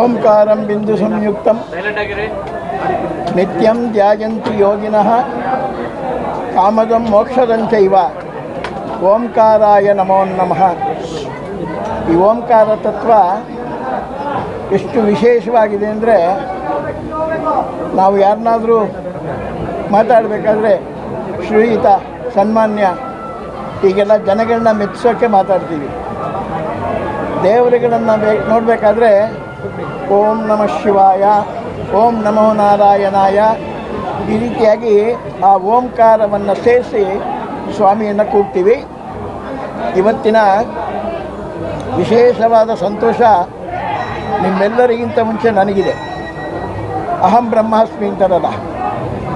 ಓಂಕಾರಂ ಬಿಂದು ಸಂಯುಕ್ತಂ ನಿತ್ಯಂ ಧ್ಯಾಯಂತಿ ಯೋಗಿನಃ ಕಾಮದಂ ಮೋಕ್ಷದಂಚೈವ ಓಂಕಾರಾಯ ನಮೋ ನಮಃ. ಈ ಓಂಕಾರ ತತ್ವ ಎಷ್ಟು ವಿಶೇಷವಾಗಿದೆ ಅಂದರೆ, ನಾವು ಯಾರನ್ನಾದರೂ ಮಾತಾಡಬೇಕಾದ್ರೆ ಶ್ರೀಯುತ, ಸನ್ಮಾನ್ಯ ಹೀಗೆಲ್ಲ ಜನಗಳನ್ನ ಮೆಚ್ಚಿಸೋಕ್ಕೆ ಮಾತಾಡ್ತೀವಿ. ದೇವರುಗಳನ್ನು ನೋಡಬೇಕಾದ್ರೆ ಓಂ ನಮಃ ಶಿವಾಯ, ಓಂ ನಮೋ ನಾರಾಯಣಾಯ, ಈ ರೀತಿಯಾಗಿ ಆ ಓಂಕಾರವನ್ನು ಸೇರಿಸಿ ಸ್ವಾಮಿಯನ್ನು ಕೂಗ್ತೀವಿ. ಇವತ್ತಿನ ವಿಶೇಷವಾದ ಸಂತೋಷ ನಿಮ್ಮೆಲ್ಲರಿಗಿಂತ ಮುಂಚೆ ನನಗಿದೆ. ಅಹಂ ಬ್ರಹ್ಮಾಸ್ಮಿ ಅಂತಾರಲ್ಲ,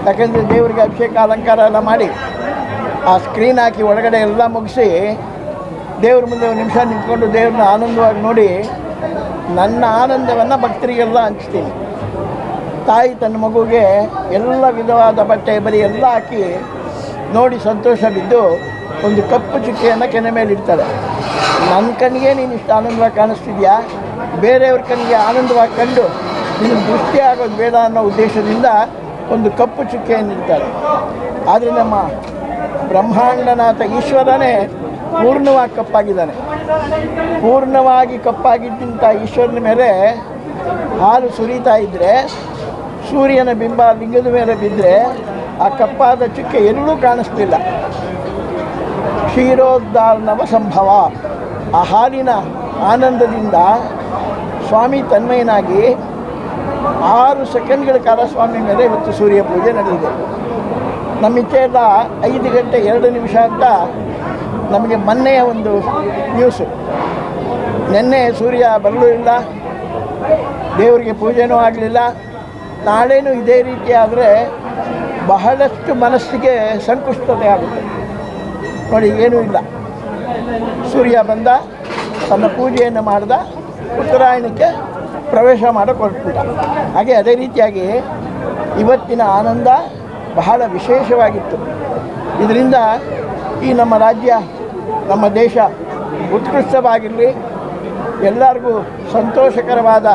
ಯಾಕೆಂದರೆ ದೇವರಿಗೆ ಅಭಿಷೇಕ ಅಲಂಕಾರ ಎಲ್ಲ ಮಾಡಿ ಆ ಸ್ಕ್ರೀನ್ ಹಾಕಿ ಒಳಗಡೆ ಎಲ್ಲ ಮುಗಿಸಿ ದೇವ್ರ ಮುಂದೆ ಒಂದು ನಿಮಿಷ ನಿಂತ್ಕೊಂಡು ದೇವ್ರನ್ನ ಆನಂದವಾಗಿ ನೋಡಿ ನನ್ನ ಆನಂದವನ್ನು ಭಕ್ತರಿಗೆಲ್ಲ ಹಂಚ್ತೀನಿ. ತಾಯಿ ತನ್ನ ಮಗುಗೆ ಎಲ್ಲ ವಿಧವಾದ ಬಟ್ಟೆ ಬರೀ ಎಲ್ಲ ಹಾಕಿ ನೋಡಿ ಸಂತೋಷ ಬಿದ್ದು ಒಂದು ಕಪ್ಪು ಚುಕ್ಕೆಯನ್ನು ಕೆನೆ ಮೇಲೆ ಇಡ್ತಾಳೆ. ನನ್ನ ಕಣ್ಣಿಗೆ ನೀನು ಇಷ್ಟು ಆನಂದವಾಗಿ ಕಾಣಿಸ್ತಿದ್ಯಾ, ಬೇರೆಯವ್ರ ಕಣ್ಣಿಗೆ ಆನಂದವಾಗಿ ಕಂಡು ನಿನ್ನ ದೃಷ್ಟಿ ಆಗೋದು ಬೇಡ ಅನ್ನೋ ಉದ್ದೇಶದಿಂದ ಒಂದು ಕಪ್ಪು ಚುಕ್ಕೆಯನ್ನು ಇಡ್ತಾಳೆ. ಆದರೆ ನಮ್ಮ ಬ್ರಹ್ಮಾಂಡನಾಥ ಈಶ್ವರನೇ ಪೂರ್ಣವಾಗಿ ಕಪ್ಪಾಗಿದ್ದಾನೆ. ಪೂರ್ಣವಾಗಿ ಕಪ್ಪಾಗಿದ್ದಂಥ ಈಶ್ವರನ ಮೇಲೆ ಹಾಲು ಸುರಿತಾ ಇದ್ದರೆ, ಸೂರ್ಯನ ಬಿಂಬ ಲಿಂಗದ ಮೇಲೆ ಬಿದ್ದರೆ ಆ ಕಪ್ಪಾದ ಚುಕ್ಕೆ ಎಲ್ಲೂ ಕಾಣಿಸ್ತಿಲ್ಲ. ಕ್ಷೀರೋದ್ಧಾರಣವ ಸಂಭವ. ಆ ಹಾಲಿನ ಆನಂದದಿಂದ ಸ್ವಾಮಿ ತನ್ಮಯನಾಗಿ 6 ಸೆಕೆಂಡ್ಗಳ ಕಾಲ ಸ್ವಾಮಿ ಮೇಲೆ ಇವತ್ತು ಸೂರ್ಯ ಪೂಜೆ ನಡೆದಿದೆ. ನಮ್ಮ ಇಚ್ಛೆ ಎಲ್ಲ 5 ಗಂಟೆ 2 ನಿಮಿಷ ಅಂತ ನಮಗೆ ಮೊನ್ನೆಯ ಒಂದು ನ್ಯೂಸು. ನಿನ್ನೆ ಸೂರ್ಯ ಬರಲೂ ಇಲ್ಲ, ದೇವರಿಗೆ ಪೂಜೆನೂ ಆಗಲಿಲ್ಲ. ನಾಳೆನೂ ಇದೇ ರೀತಿ ಆದರೆ ಬಹಳಷ್ಟು ಮನಸ್ಸಿಗೆ ಸಂಕುಷ್ಟತೆ ಆಗುತ್ತೆ. ನೋಡಿ, ಏನೂ ಇಲ್ಲ, ಸೂರ್ಯ ಬಂದ, ತನ್ನ ಪೂಜೆಯನ್ನು ಮಾಡ್ದ, ಉತ್ತರಾಯಣಕ್ಕೆ ಪ್ರವೇಶ ಮಾಡೋಕ್ಕೆ ಹೊರಟ್ಬಿಟ್ಟ. ಹಾಗೆ ಅದೇ ರೀತಿಯಾಗಿ ಇವತ್ತಿನ ಆನಂದ ಬಹಳ ವಿಶೇಷವಾಗಿತ್ತು. ಇದರಿಂದ ಈ ನಮ್ಮ ರಾಜ್ಯ, ನಮ್ಮ ದೇಶ ಉತ್ಕೃಷ್ಟವಾಗಿರಲಿ, ಎಲ್ಲರಿಗೂ ಸಂತೋಷಕರವಾದ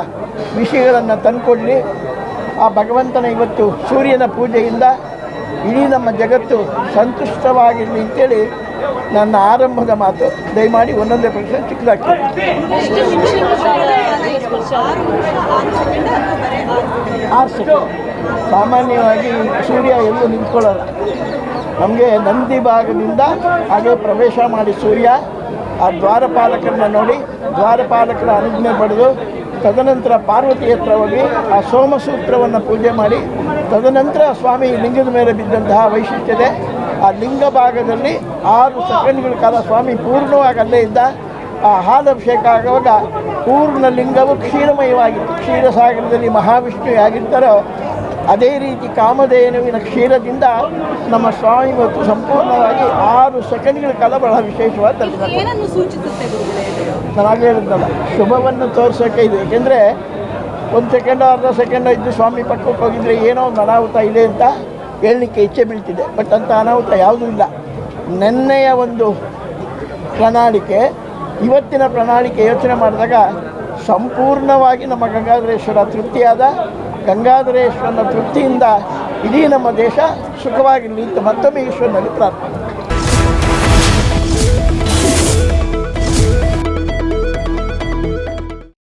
ವಿಷಯಗಳನ್ನು ತಂದುಕೊಡಲಿ. ಆ ಭಗವಂತನ ಇವತ್ತು ಸೂರ್ಯನ ಪೂಜೆಯಿಂದ ಇಡೀ ನಮ್ಮ ಜಗತ್ತು ಸಂತುಷ್ಟವಾಗಿರಲಿ ಅಂತೇಳಿ ನನ್ನ ಆರಂಭದ ಮಾತು. ದಯಮಾಡಿ ಒಂದೊಂದೇ ಪ್ರಶ್ನೆ ಚಿಕ್ಕದಾಗ್ತದೆ. 6 ಸೆಕೆಂಡ್. ಸಾಮಾನ್ಯವಾಗಿ ಸೂರ್ಯ ಎಲ್ಲೂ ನಿಂತ್ಕೊಳ್ಳಲ್ಲ. ನಮಗೆ ನಂದಿ ಭಾಗದಿಂದ ಹಾಗೆ ಪ್ರವೇಶ ಮಾಡಿ ಸೂರ್ಯ ಆ ದ್ವಾರಪಾಲಕರನ್ನ ನೋಡಿ ದ್ವಾರಪಾಲಕರ ಅನುಜ್ಞೆ ಪಡೆದು ತದನಂತರ ಪಾರ್ವತಿ ಹತ್ರ ಹೋಗಿ ಆ ಸೋಮಸೂತ್ರವನ್ನು ಪೂಜೆ ಮಾಡಿ ತದನಂತರ ಸ್ವಾಮಿ ಲಿಂಗದ ಮೇಲೆ ಬಿದ್ದಂತಹ ವೈಶಿಷ್ಟ್ಯತೆ. ಆ ಲಿಂಗ ಭಾಗದಲ್ಲಿ 6 ಸೆಕೆಂಡ್ಗಳ ಕಾಲ ಸ್ವಾಮಿ ಪೂರ್ಣವಾಗಿ ಅಲ್ಲೇ ಇದ್ದ. ಆ ಹಾಲಭಿಷೇಕ ಆಗುವಾಗ ಪೂರ್ಣ ಲಿಂಗವು ಕ್ಷೀರಮಯವಾಗಿತ್ತು. ಕ್ಷೀರಸಾಗರದಲ್ಲಿ ಮಹಾವಿಷ್ಣು ಹೇಗಿರ್ತಾರೋ ಅದೇ ರೀತಿ ಕಾಮಧೇನುವಿನ ಕ್ಷೀರದಿಂದ ನಮ್ಮ ಸ್ವಾಮಿ ಮತ್ತು ಸಂಪೂರ್ಣವಾಗಿ 6 ಸೆಕೆಂಡ್ಗಳ ಕಾಲ ಬಹಳ ವಿಶೇಷವಾದ ದರ್ಶನ. ನಾನು ಹೇಳಿದ್ನಲ್ಲ, ಶುಭವನ್ನು ತೋರಿಸೋಕೆ ಇದು. ಏಕೆಂದರೆ 1 ಸೆಕೆಂಡೋ ಅರ್ಧ ಸೆಕೆಂಡೋ ಇದ್ದು ಸ್ವಾಮಿ ಪಕ್ಕಕ್ಕೆ ಹೋಗಿದ್ರೆ ಏನೋ ಒಂದು ಅನಾಹುತ ಇದೆ ಅಂತ ಹೇಳಲಿಕ್ಕೆ ಇಚ್ಛೆ ಬೀಳ್ತಿದೆ. ಬಟ್ ಅಂಥ ಅನಾಹುತ ಯಾವುದೂ ಇಲ್ಲ. ನೆನ್ನೆಯ ಒಂದು ಪ್ರಣಾಳಿಕೆ, ಇವತ್ತಿನ ಪ್ರಣಾಳಿಕೆ ಯೋಚನೆ ಮಾಡಿದಾಗ ಸಂಪೂರ್ಣವಾಗಿ ನಮ್ಮ ಗಂಗಾಧರೇಶ್ವರ ತೃಪ್ತಿಯಾದ. ಗಂಗಾಧರೇಶ್ವರನ ತೃಪ್ತಿಯಿಂದ ಇಡೀ ನಮ್ಮ ದೇಶ ಸುಖವಾಗಿರಲಿ ಅಂತ ಮತ್ತೊಮ್ಮೆ ಈಶ್ವರನಲ್ಲಿ ಪ್ರಾರ್ಥನೆ.